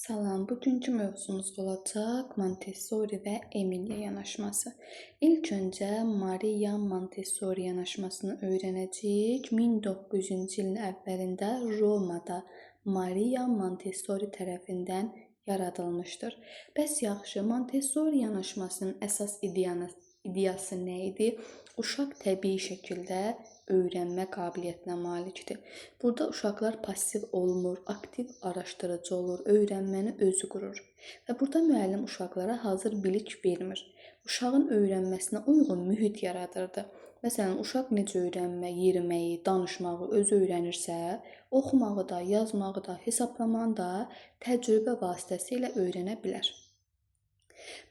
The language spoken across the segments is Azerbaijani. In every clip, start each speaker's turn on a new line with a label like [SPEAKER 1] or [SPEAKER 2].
[SPEAKER 1] Salam, bugünkü mövzumuz olacaq Montessori və Emilia yanaşması. İlk öncə Maria Montessori yanaşmasını öyrənəcəyik. 1900-cü ilin əvvəlində Romada Maria Montessori tərəfindən yaradılmışdır. Bəs yaxşı, Montessori yanaşmasının əsas ideyası nə idi? Uşaq təbii şəkildə öyrənmə qabiliyyətinə malikdir. Burada uşaqlar passiv olmur, aktiv araşdırıcı olur, öyrənməni özü qurur. Və burada müəllim uşaqlara hazır bilik vermir. Uşağın öyrənməsinə uyğun mühit yaradırdı. Məsələn, uşaq necə öyrənmək, yeriməyi, danışmağı özü öyrənirsə, oxumağı da, yazmağı da, hesablamanı da təcrübə vasitəsilə öyrənə bilər.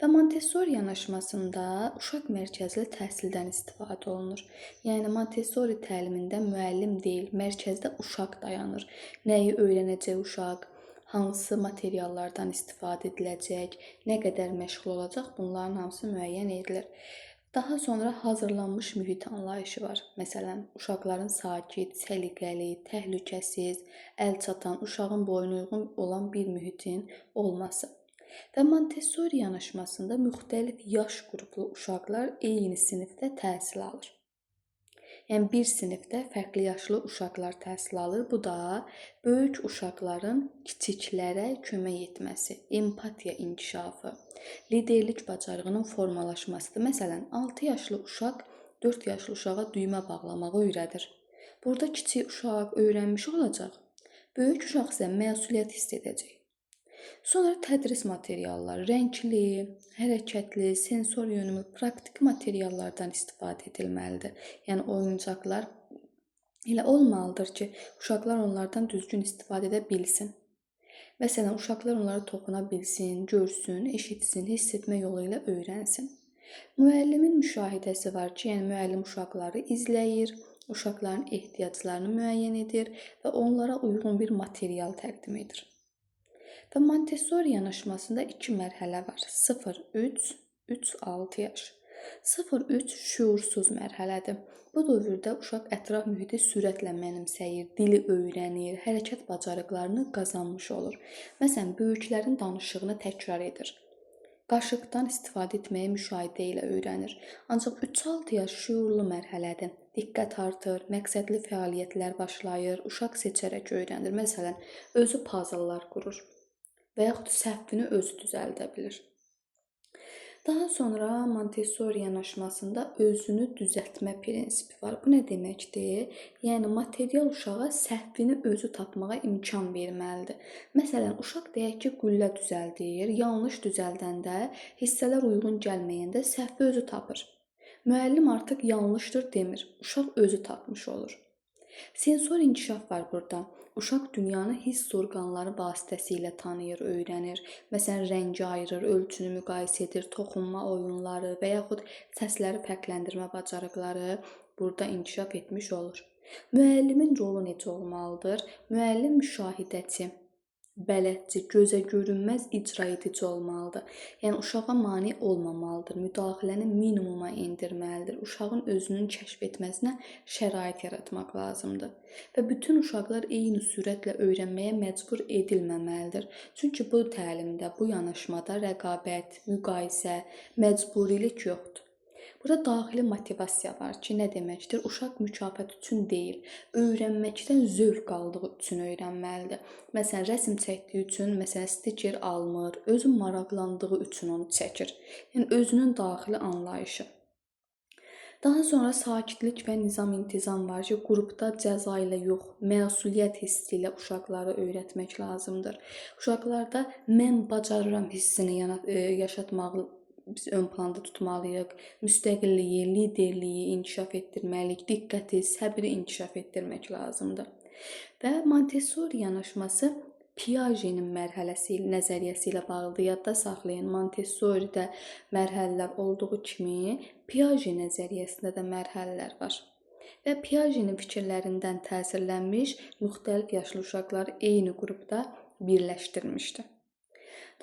[SPEAKER 1] Və Montessori yanaşmasında uşaq mərkəzli təhsildən istifadə olunur. Yəni Montessori təlimində müəllim deyil, mərkəzdə uşaq dayanır. Nəyi öyrənəcək uşaq, hansı materiallardan istifadə ediləcək, nə qədər məşğul olacaq, bunların hamısı müəyyən edilir. Daha sonra hazırlanmış mühit anlayışı var. Məsələn, uşaqların sakit, səliqəli, təhlükəsiz, əlçatan, uşağın boyuna uyğun olan bir mühitin olması. Və Montessori yanaşmasında müxtəlif yaş qruplu uşaqlar eyni sinifdə təhsil alır. Yəni bir sinifdə fərqli yaşlı uşaqlar təhsil alır. Bu da böyük uşaqların kiçiklərə kömək etməsi, empatiya inkişafı, liderlik bacarığının formalaşmasıdır. Məsələn, 6 yaşlı uşaq 4 yaşlı uşağa düymə bağlamağı öyrədir. Burada kiçik uşaq öyrənmiş olacaq, böyük uşaq isə məsuliyyət hiss edəcək. Sonra tədris materialları, rəngli, hərəkətli, sensor yönümlü, praktik materiallardan istifadə edilməlidir. Yəni oyuncaqlar elə olmalıdır ki, uşaqlar onlardan düzgün istifadə edə bilsin. Məsələn, uşaqlar onlara toxuna bilsin, görsün, eşitsin, hiss etmə yolu ilə öyrənsin. Müəllimin müşahidəsi var ki, yəni müəllim uşaqları izləyir, uşaqların ehtiyaclarını müəyyən edir və onlara uyğun bir material təqdim edir. Və Montessori yanaşmasında 2 mərhələ var. 0-3, 3-6 yaş. 0-3 şüursuz mərhələdir. Bu dövrdə uşaq ətraf mühiti sürətlə mənimsəyir, dili öyrənir, hərəkət bacarıqlarını qazanmış olur. Məsələn, böyüklərin danışığını təkrar edir. Qaşıqdan istifadə etməyi müşahidə ilə öyrənir. Ancaq 3-6 yaş şüurlu mərhələdir. Diqqət artır, məqsədli fəaliyyətlər başlayır, uşaq seçərək öyrənir. Məsələn, özü puzzlelar qurur və yaxud səhvini özü düzəldə bilir. Daha sonra Montessori yanaşmasında özünü düzəltmə prinsipi var. Bu nə deməkdir? Yəni material uşağa səhvini özü tapmağa imkan verməlidir. Məsələn, uşaq deyək ki, qüllə düzəldir, yanlış düzəldəndə, hissələr uyğun gəlməyəndə səhvi özü tapır. Müəllim artıq yanlışdır demir, uşaq özü tapmış olur. Sensor inkişaf var burada. Uşaq dünyanı hiss orqanları vasitəsilə tanıyır, öyrənir. Məsələn, rəngi ayırır, ölçünü müqayisə edir, toxunma oyunları və yaxud səsləri fərqləndirmə bacarıqları burada inkişaf etmiş olur. Müəllimin rolu necə olmalıdır? Müəllim müşahidəçi, bələdçi, gözə görünməz icra edici olmalıdır. Yəni uşağa mane olmamalıdır, müdaxiləni minimuma endirməlidir. Uşağın özünün kəşf etməsinə şərait yaratmaq lazımdır. Və bütün uşaqlar eyni sürətlə öyrənməyə məcbur edilməməlidir. Çünki bu təlimdə, bu yanaşmada rəqabət, müqayisə, məcburilik yoxdur. Burada daxili motivasiya var ki, nə deməkdir? Uşaq mükafat üçün deyil, öyrənməkdən zövq aldığı üçün öyrənməlidir. Məsələn, rəsm çəkdiyi üçün, stiker almır, özü maraqlandığı üçün onu çəkir. Yəni özünün daxili anlayışı. Daha sonra sakitlik və nizam-intizam var ki, qrupda cəza ilə yox, məsuliyyət hissi ilə uşaqları öyrətmək lazımdır. Uşaqlarda mən bacarıram hissini yaşatmağı biz ön planda tutmalıyıq. Müstəqilliyi, liderliyi inkişaf etdirməliyik, diqqəti, səbri inkişaf etdirmək lazımdır. Və Montessori yanaşması Piaget'in mərhələsi, nəzəriyyəsi ilə bağlıdır. Yadda saxlayın, Montessori'də mərhələlər olduğu kimi Piaget nəzəriyyəsində də mərhələlər var. Və Piaget'in fikirlərindən təsirlənmiş müxtəlif yaşlı uşaqlar eyni qrupda birləşdirmişdi.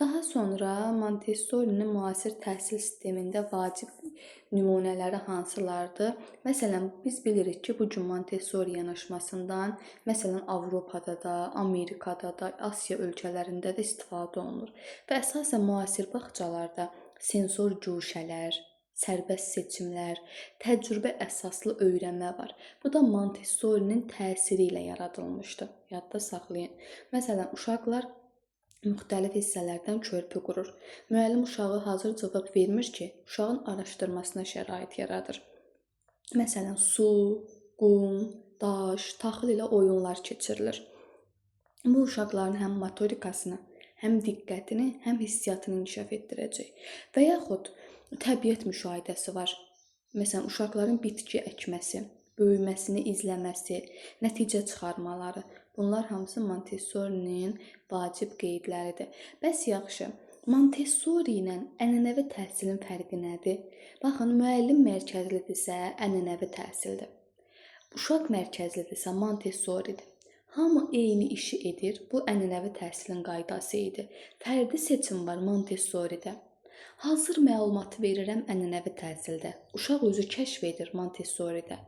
[SPEAKER 1] Daha sonra Montessori'nin müasir təhsil sistemində vacib nümunələri hansılardır? Məsələn, biz bilirik ki, bu gün Montessori yanaşmasından, məsələn, Avropada da, Amerikada da, Asiya ölkələrində də istifadə olunur. Və əsasən müasir bağçalarda sensor guşələr, sərbəst seçimlər, təcrübə əsaslı öyrənmə var. Bu da Montessorinin təsiri ilə yaradılmışdı. Yadda saxlayın. Məsələn, uşaqlar müxtəlif hissələrdən körpü qurur. Müəllim uşağı hazır cavab vermir ki, uşağın araşdırmasına şərait yaradır. Məsələn, su, qum, daş, taxıl ilə oyunlar keçirilir. Bu uşaqların həm motorikasını, həm diqqətini, həm hissiyatını inkişaf etdirəcək. Və yaxud təbiət müşahidəsi var. Məsələn, uşaqların bitki əkməsi, böyüməsini izləməsi, nəticə çıxarmaları. Bunlar hamısı Montessorinin vacib qeydləridir. Bəs yaxşı, Montessori ilə ənənəvi təhsilin fərqi nədir? Baxın, müəllim mərkəzlidirsə ənənəvi təhsildir. Uşaq mərkəzlidirsə Montessoridir. Hamı eyni işi edir. Bu ənənəvi təhsilin qaydası idi. Fərdi seçim var Montessoridə. Hazır məlumatı verirəm ənənəvi təhsildə. Uşaq özü kəşf edir Montessoridə.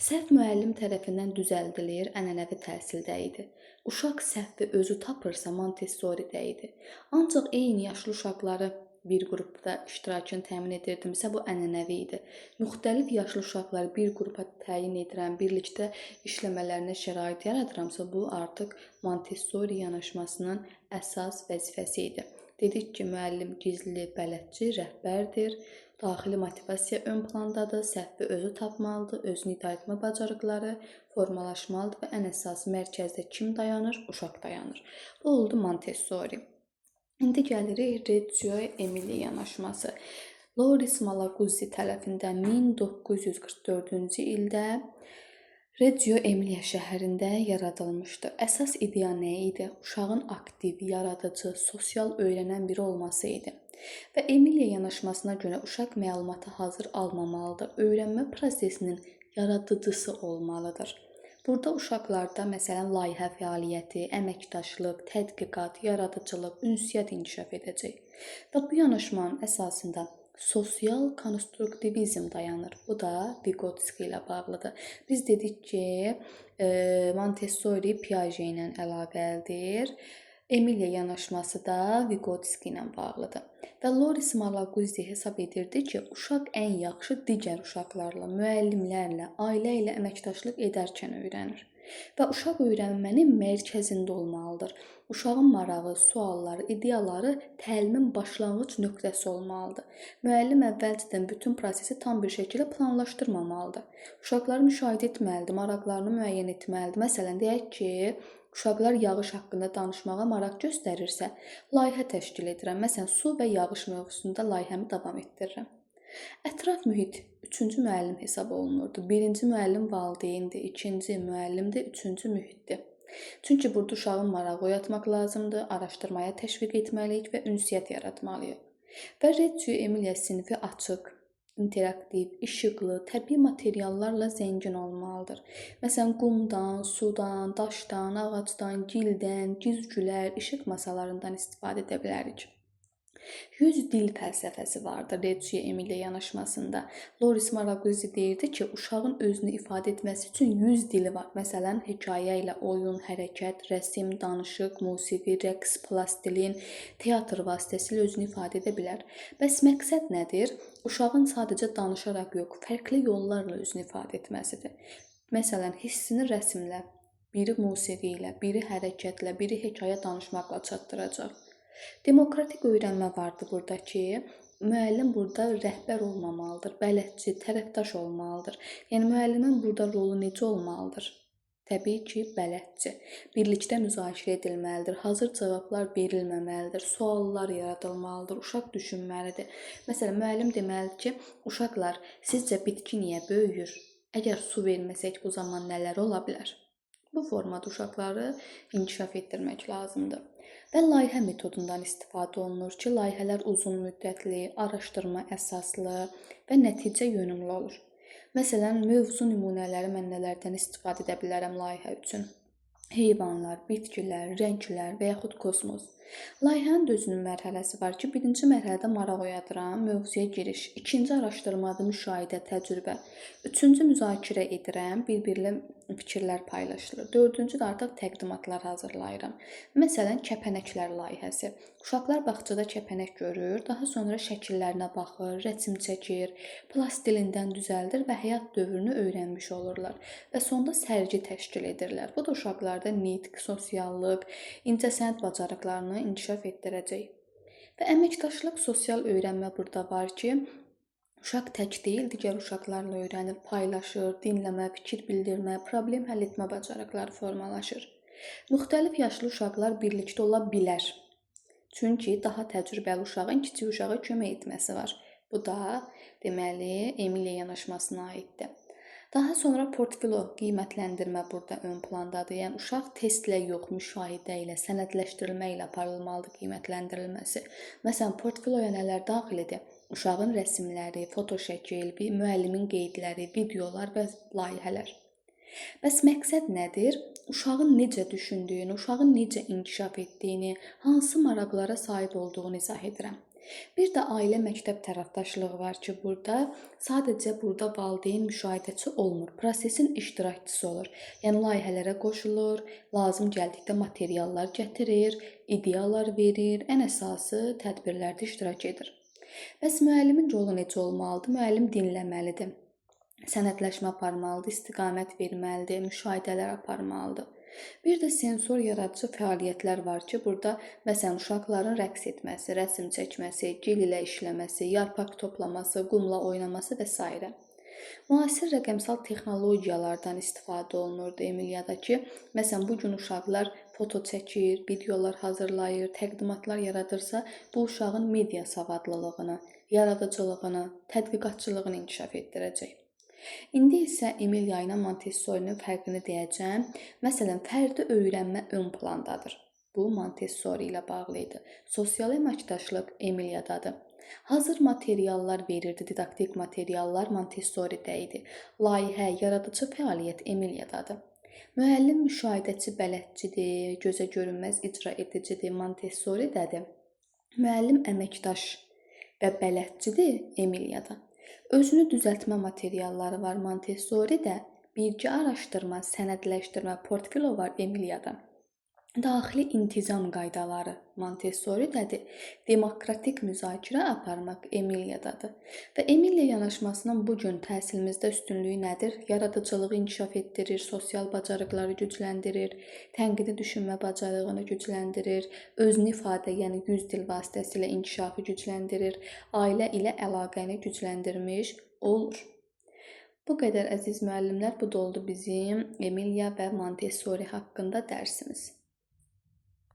[SPEAKER 1] Səhv müəllim tərəfindən düzəldilir, ənənəvi təhsildə idi. Uşaq səhvi özü tapırsa Montessoridə idi. Ancaq eyni yaşlı uşaqları bir qrupda iştirakını təmin edirdimsə, bu ənənəvi idi. Müxtəlif yaşlı uşaqları bir qrupa təyin edirəm, birlikdə işləmələrinə şərait yaradıramsa, bu artıq Montessori yanaşmasının əsas vəzifəsi idi. Dedik ki, müəllim gizli bələdçi, rəhbərdir. Daxili motivasiya ön plandadır, səhvi özü tapmalıdır, özünü idarə etmə bacarıqları formalaşmalıdır və ən əsası mərkəzdə kim dayanır? Uşaq dayanır. Bu oldu Montessori. İndi gəlirik Reggio Emilia yanaşması. Loris Malaguzzi tərəfindən 1944-cü ildə Reggio Emilia şəhərində yaradılmışdı. Əsas ideya nə idi? Uşağın aktiv, yaradıcı, sosial öyrənən biri olması idi. Və Emilia yanaşmasına görə uşaq məlumata hazır almamalıdır. Öyrənmə prosesinin yaradıcısı olmalıdır. Burada uşaqlarda məsələn layihə fəaliyyəti, əməkdaşlıq, tədqiqat, yaradıcılıq, ünsiyyət inkişaf edəcək. Və bu yanaşmanın əsasında sosial konstruktivizm dayanır. Bu da Vygotsky ilə bağlıdır. Biz dedik ki, Montessori Piaget ilə əlaqəlidir. Emilia yanaşması da Vygotsky ilə bağlıdır. Və Loris Malaguzzi hesab edirdi ki, uşaq ən yaxşı digər uşaqlarla, müəllimlərlə, ailə ilə əməkdaşlıq edərkən öyrənir. Və uşaq öyrənmənin mərkəzində olmalıdır. Uşağın marağı, sualları, ideyaları təlimin başlanğıc nöqtəsi olmalıdır. Müəllim əvvəlcədən bütün prosesi tam bir şəkildə planlaşdırmamalıdır. Uşaqları müşahidə etməlidir, maraqlarını müəyyən etməlidir. Məsələn, deyək ki, uşaqlar yağış haqqında danışmağa maraq göstərirsə, layihə təşkil edirəm. Məsələn, su və yağış mövzusunda layihəmi davam etdirirəm. Ətraf mühit üçüncü müəllim hesab olunurdu. Birinci müəllim valideyndir, ikinci müəllim də üçüncü mühitdir. Çünki burada uşağın marağı oyatmaq lazımdır, araşdırmaya təşviq etməliyik və ünsiyyət yaratmalıyıq. Və Reggio Emilia sinfi açıq, interaktiv, işıqlı, təbii materiallarla zəngin olmalıdır. Məsələn, qumdan, sudan, daşdan, ağacdan, gildən, güzgülər, işıq masalarından istifadə edə bilərik. 100 dil fəlsəfəsi vardır Reggio Emilia yanaşmasında. Loris Malaguzzi deyirdi ki, uşağın özünü ifadə etməsi üçün 100 dili var. Məsələn, hekayə ilə oyun, hərəkət, rəsm, danışıq, musiqi, rəqs, plastilin, teatr vasitəsilə özünü ifadə edə bilər. Bəs məqsəd nədir? Uşağın sadəcə danışaraq yox, fərqli yollarla özünü ifadə etməsidir. Məsələn, hissini rəsmlə, biri musiqi ilə, biri hərəkətlə, biri hekayə danışmaqla çatdıracaq. Demokratik öyrənmə vardı burada ki, müəllim burada rəhbər olmamalıdır, bələdçi, tərəfdaş olmalıdır. Yəni müəllimin burada rolu necə olmalıdır? Təbii ki, bələdçi. Birlikdə müzakirə edilməlidir, hazır cavablar verilməməlidir, suallar yaradılmalıdır, uşaq düşünməlidir. Məsələn, müəllim deməlidir ki, uşaqlar, sizcə bitki niyə böyüyür? Əgər su verməsək bu zaman nələr ola bilər? Bu formada uşaqları inkişaf etdirmək lazımdır. Və layihə metodundan istifadə olunur ki, layihələr uzun müddətli, araşdırma əsaslı və nəticə yönümlü olur. Məsələn, mövzu nümunələri mən nələrdən istifadə edə bilərəm layihə üçün? Heyvanlar, bitkilər, rənglər və yaxud kosmos. Layihənin də özünün mərhələsi var ki, birinci mərhələdə maraq oyadıram, mövzuya giriş, ikinci araşdırmada müşahidə, təcrübə, üçüncü müzakirə edirəm, bir-birlə fikirlər paylaşılır. Dördüncü də artıq təqdimatlar hazırlayıram. Məsələn, kəpənəklər layihəsi. Uşaqlar bağçada kəpənək görür, daha sonra şəkillərinə baxır, rəsm çəkir, plastilindən düzəldir və həyat dövrünü öyrənmiş olurlar və sonda sərgi təşkil edirlər. Bu da uşaqlarda nitq, sosiallıq, incəsənət bacarıqlarını inkişaf etdirəcək. Və əməkdaşlıq, sosial öyrənmə burada var ki, uşaq tək deyil, digər uşaqlarla öyrənir, paylaşır, dinləmə, fikir bildirmə, problem həll etmə bacarıqları formalaşır. Müxtəlif yaşlı uşaqlar birlikdə ola bilər. Çünki daha təcrübəli uşağın kiçik uşağa kömək etməsi var. Bu da, deməli, Emiliya yanaşmasına aiddir. Daha sonra portfolo qiymətləndirmə burada ön plandadır. Yəni uşaq testlə yox, müşahidə ilə, sənədləşdirilmə ilə aparılmalıdır qiymətləndirilməsi. Məsələn, portfoloya nələr daxildir? Uşağın rəsmləri, fotoşəkil, müəllimin qeydləri, videolar və layihələr. Bəs məqsəd nədir? Uşağın necə düşündüyünü, uşağın necə inkişaf etdiyini, hansı maraqlara sahib olduğunu izah edirəm. Bir də ailə məktəb tərəfdaşlığı var ki, sadəcə burada valideyn müşahidəçi olmur, prosesin iştirakçısı olur. Yəni layihələrə qoşulur, lazım gəldikdə materiallar gətirir, ideyalar verir, ən əsası tədbirlərdə iştirak edir. Bəs müəllimin rolu necə olmalıdır? Müəllim dinləməlidir. Sənədləşmə aparmalıdır, istiqamət verməlidir, müşahidələr aparmalıdır. Bir də sensor yaradıcı fəaliyyətlər var ki, burada məsələn uşaqların rəqs etməsi, rəsm çəkməsi, gil ilə işləməsi, yarpaq toplaması, qumla oynaması və s. Müasir rəqəmsal texnologiyalardan istifadə olunurdu Emiliyada ki, məsələn bu gün uşaqlar foto çəkir, videolar hazırlayır, təqdimatlar yaradırsa, bu uşağın media savadlılığını, yaradıcılığını, tədqiqatçılığını inkişaf etdirəcək. İndi isə Emiliya ilə Montessorinin fərqini deyəcəm. Məsələn, fərdi öyrənmə ön plandadır. Bu Montessori ilə bağlı idi. Sosial əməkdaşlıq Emiliyadadır. Hazır materiallar verirdi, didaktik materiallar Montessori'də idi. Layihə, yaradıcı fəaliyyət Emiliyadadır. Müəllim müşahidəçi bələdçidir, gözə görünməz icra edicidir, Montessori'dədir. Müəllim əməkdaş və bələdçidir Emiliyada. Özünü düzəltmə materialları var Montessori'də, birgə araşdırma, sənədləşdirmə, portfolo var Emiliyada. Daxili intizam qaydaları Montessori'dədir, demokratik müzakirə aparmaq Emiliyadadır. Və Emiliya yanaşmasının bu gün təhsilimizdə üstünlüyü nədir? Yaradıcılığı inkişaf etdirir, sosial bacarıqları gücləndirir, tənqidi düşünmə bacarığını gücləndirir, özünü ifadə, yəni yüz dil vasitəsilə inkişafı gücləndirir, ailə ilə əlaqəni gücləndirmiş olur. Bu qədər əziz müəllimlər, bu da oldu bizim Emiliya və Montessori haqqında dərsimiz.